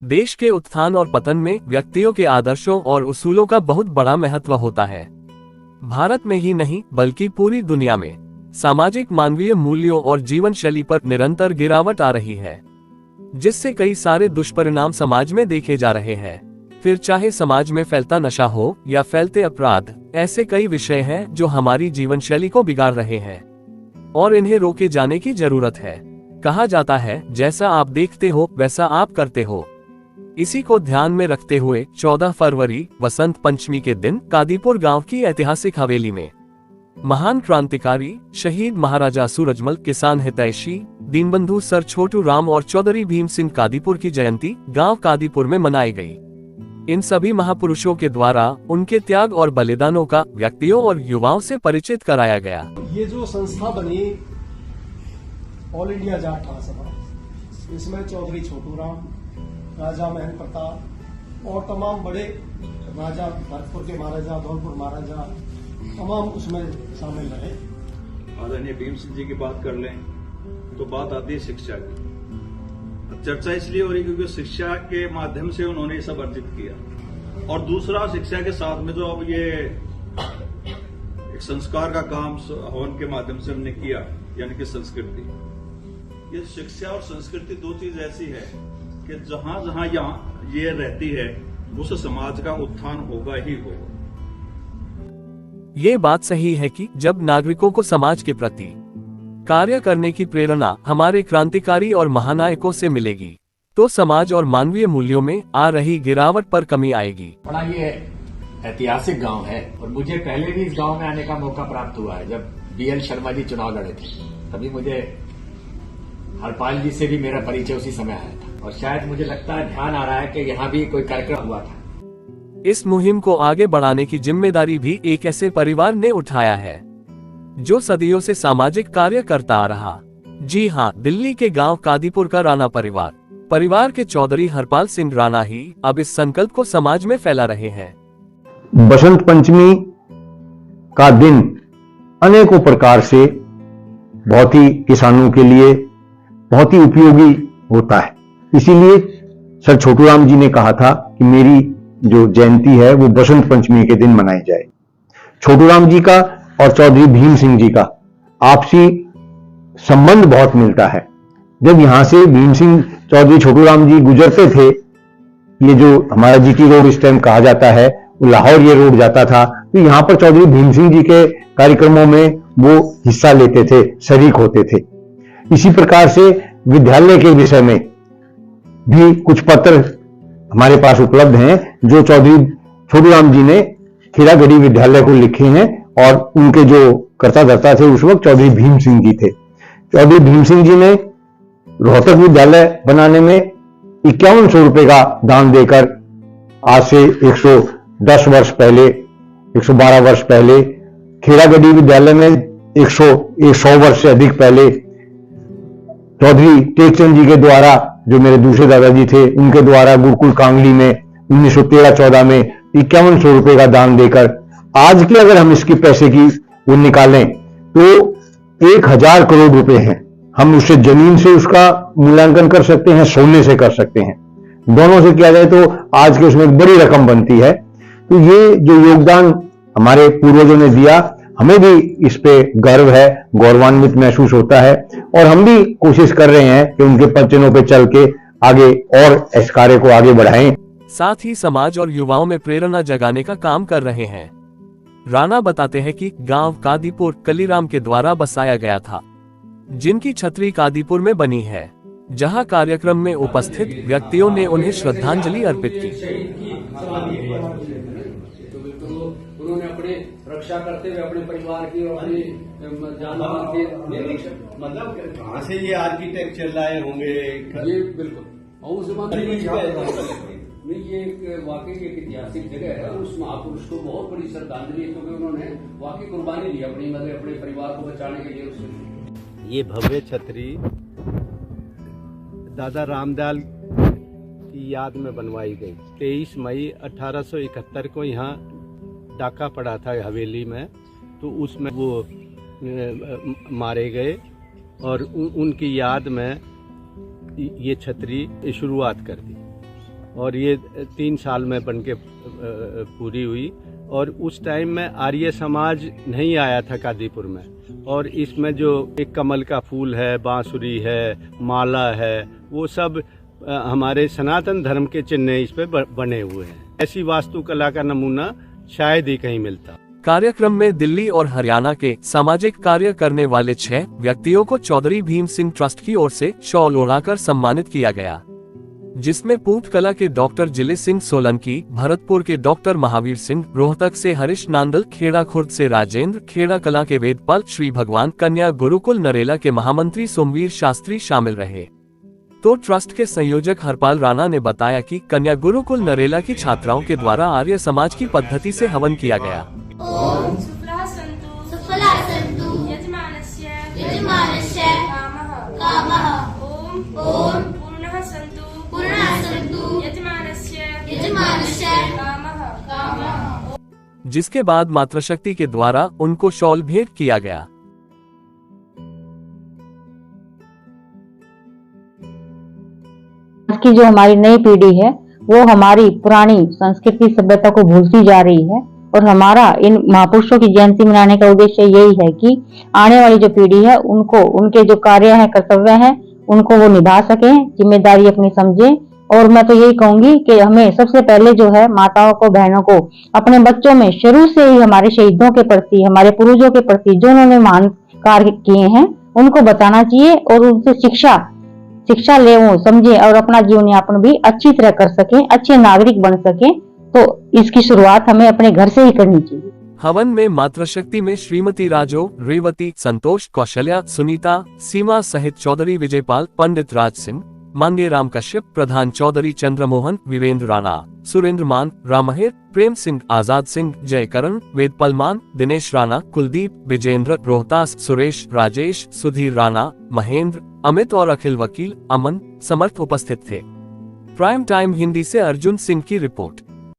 देश के उत्थान और पतन में व्यक्तियों के आदर्शों और उसूलों का बहुत बड़ा महत्व होता है। भारत में ही नहीं बल्कि पूरी दुनिया में सामाजिक मानवीय मूल्यों और जीवन शैली पर निरंतर गिरावट आ रही है, जिससे कई सारे दुष्परिणाम समाज में देखे जा रहे हैं। फिर चाहे समाज में फैलता नशा हो या फैलते अपराध, ऐसे कई विषय हैं जो हमारी जीवन शैली को बिगाड़ रहे हैं और इन्हें रोके जाने की जरूरत है। कहा जाता है, जैसा आप देखते हो वैसा आप करते हो। इसी को ध्यान में रखते हुए 14 फरवरी वसंत पंचमी के दिन कादीपुर गांव की ऐतिहासिक हवेली में महान क्रांतिकारी शहीद महाराजा सूरजमल, किसान हितैषी दीनबंधु सर छोटू राम और चौधरी भीम सिंह कादीपुर की जयंती गांव कादीपुर में मनाई गई। इन सभी महापुरुषों के द्वारा उनके त्याग और बलिदानों का व्यक्तियों और युवाओं से परिचित कराया गया। ये जो संस्था बनी ऑल इंडिया जाट महासभा, इसमें चौधरी छोटू राम, राजा महन प्रताप और तमाम बड़े राजा, भरतपुर के महाराजा, धौलपुर महाराजा, तमाम उसमें शामिल रहे। आदरणीय भीम सिंह जी की बात कर लें तो बात आती है शिक्षा की। चर्चा इसलिए हो रही क्योंकि शिक्षा के माध्यम से उन्होंने ये सब अर्जित किया, और दूसरा शिक्षा के साथ में जो अब ये एक संस्कार का काम हवन के माध्यम से हमने किया, यानी कि संस्कृति। ये शिक्षा और संस्कृति दो चीज ऐसी है कि जहां जहां यहाँ ये रहती है उस समाज का उत्थान होगा ही होगा। ये बात सही है कि जब नागरिकों को समाज के प्रति कार्य करने की प्रेरणा हमारे क्रांतिकारी और महानायकों से मिलेगी, तो समाज और मानवीय मूल्यों में आ रही गिरावट पर कमी आएगी। बड़ा ये ऐतिहासिक गांव है और मुझे पहले भी इस गांव में आने का मौका प्राप्त हुआ है। जब बीएल शर्मा जी चुनाव लड़े थे तभी मुझे हरपाल जी से भी मेरा परिचय उसी समय आया था, और शायद मुझे लगता है ध्यान आ रहा है कि यहाँ भी कोई कार्यक्रम हुआ था। इस मुहिम को आगे बढ़ाने की जिम्मेदारी भी एक ऐसे परिवार ने उठाया है जो सदियों से सामाजिक कार्य करता आ रहा। जी हाँ, दिल्ली के गांव कादीपुर का राणा परिवार के चौधरी हरपाल सिंह राणा ही अब इस संकल्प को समाज में फैला रहे हैं। बसंत पंचमी का दिन अनेकों प्रकार से बहुत ही किसानों के लिए बहुत ही उपयोगी होता है। इसीलिए सर छोटू राम जी ने कहा था कि मेरी जो जयंती है वो बसंत पंचमी के दिन मनाई जाए। छोटू राम जी का और चौधरी भीम सिंह जी का आपसी संबंध बहुत मिलता है। जब यहां से भीम सिंह चौधरी छोटू राम जी गुजरते थे, ये जो हमारा जीटी रोड इस टाइम कहा जाता है, वो लाहौर ये रोड जाता था, तो यहां पर चौधरी भीम सिंह जी के कार्यक्रमों में वो हिस्सा लेते थे, शरीक होते थे। इसी प्रकार से विद्यालय के विषय में भी कुछ पत्र हमारे पास उपलब्ध हैं जो चौधरी छोटू राम जी ने खीरागढ़ी विद्यालय को लिखे हैं, और उनके जो कर्ता धर्ता थे उस वक्त चौधरी भीम सिंह जी थे। चौधरी भीम सिंह जी ने रोहतक विद्यालय बनाने में 5100 रुपए का दान देकर आज से 110 वर्ष पहले, 112 वर्ष पहले, खीरागढ़ी विद्यालय में 100 वर्ष से अधिक पहले चौधरी टेकचंद जी के द्वारा, जो मेरे दूसरे दादाजी थे, उनके द्वारा गुरुकुल कांगली में 1913-14 में 5100 रुपए का दान देकर आज के अगर हम इसके पैसे की वो निकालें तो 1000 करोड़ रुपए हैं। हम उससे जमीन से उसका मूल्यांकन कर सकते हैं, सोने से कर सकते हैं, दोनों से किया जाए तो आज के उसमें एक बड़ी रकम बनती है। तो ये जो योगदान हमारे पूर्वजों ने दिया, हमें भी इस पे गर्व है, गौरवान्वित महसूस होता है, और हम भी कोशिश कर रहे हैं कि उनके पचनों पे चल के आगे और इस कार्य को आगे बढ़ाएं। साथ ही समाज और युवाओं में प्रेरणा जगाने का काम कर रहे हैं। राणा बताते हैं कि गांव कादीपुर कलीराम के द्वारा बसाया गया था, जिनकी छतरी कादीपुर में बनी है, जहां कार्यक्रम में उपस्थित व्यक्तियों ने उन्हें श्रद्धांजलि अर्पित की। उन्होंने अपने रक्षा करते हुए अपने परिवार की और अपनी जान-माल की मतलब कहाँ से ये आर्किटेक्ट चल रहे होंगे? ये बिल्कुल, और उस जमाने में ये एक वाकई एक ऐतिहासिक जगह है। उस महापुरुष को बहुत बड़ी श्रद्धांजलि है क्योंकि उन्होंने वाकई कुर्बानी दी अपनी, मतलब अपने परिवार को बचाने के लिए। उससे ये भव्य छतरी दादा रामदयाल की याद में बनवाई गई। 23 मई 1871 को यहाँ डाका पड़ा था हवेली में, तो उसमें वो मारे गए और उनकी याद में ये छतरी शुरुआत कर दी। और ये 3 साल में बन के पूरी हुई। और उस टाइम में आर्य समाज नहीं आया था कादीपुर में, और इसमें जो एक कमल का फूल है, बांसुरी है, माला है, वो सब हमारे सनातन धर्म के चिन्ह इस पे बने हुए हैं। ऐसी वास्तुकला का नमूना शायद ही कहीं मिलता। कार्यक्रम में दिल्ली और हरियाणा के सामाजिक कार्य करने वाले 6 व्यक्तियों को चौधरी भीम सिंह ट्रस्ट की ओर से शॉल ओढ़ाकर सम्मानित किया गया, जिसमें पूर्वकला के डॉक्टर जिले सिंह सोलंकी, भरतपुर के डॉक्टर महावीर सिंह, रोहतक से हरीश नांदल, खेड़ा खुर्द से राजेंद्र, खेड़ा कला के वेदपाल श्री भगवान, कन्या गुरुकुल नरेला के महामंत्री सोमवीर शास्त्री शामिल रहे। तो ट्रस्ट के संयोजक हरपाल राणा ने बताया कि कन्या गुरुकुल नरेला की छात्राओं के द्वारा आर्य समाज की पद्धति से हवन किया गया। ओम सुफला सन्तु यजमानस्य कामः ओम पूर्णः सन्तु यजमानस्य कामः। जिसके बाद मातृशक्ति के द्वारा उनको शॉल भेंट किया गया। आज की जो हमारी नई पीढ़ी है वो हमारी पुरानी संस्कृति सभ्यता को भूलती जा रही है, और हमारा इन महापुरुषों की जयंती मनाने का उद्देश्य यही है कि आने वाली जो पीढ़ी है उनको उनके जो कार्य है, कर्तव्य है, उनको वो निभा सके, जिम्मेदारी अपनी समझे। और मैं तो यही कहूंगी कि हमें सबसे पहले जो है माताओं को, बहनों को अपने बच्चों में शुरू से ही हमारे शहीदों के प्रति, हमारे पूर्वजों के प्रति जो उन्होंने महान कार्य किए हैं उनको बताना चाहिए, और उनसे शिक्षा ले, वो समझे और अपना जीवन यापन भी अच्छी तरह कर सके, अच्छे नागरिक बन सके। तो इसकी शुरुआत हमें अपने घर से ही करनी चाहिए। हवन में मातृशक्ति में श्रीमती राजो, रेवती, संतोष, कौशल्या, सुनीता, सीमा सहित चौधरी विजयपाल, पंडित राज सिंह, मांगेराम कश्यप, प्रधान चौधरी चंद्रमोहन, वीरेंद्र राणा, सुरेंद्र मान, रामहेर, प्रेम सिंह, आजाद सिंह, जयकरण, वेदपाल मान, दिनेश राणा, कुलदीप, विजेंद्र, रोहतास, सुरेश, राजेश, सुधीर राणा, महेंद्र, अमित और अखिल वकील, अमन, समर्थ उपस्थित थे। प्राइम टाइम हिंदी से अर्जुन सिंह की रिपोर्ट।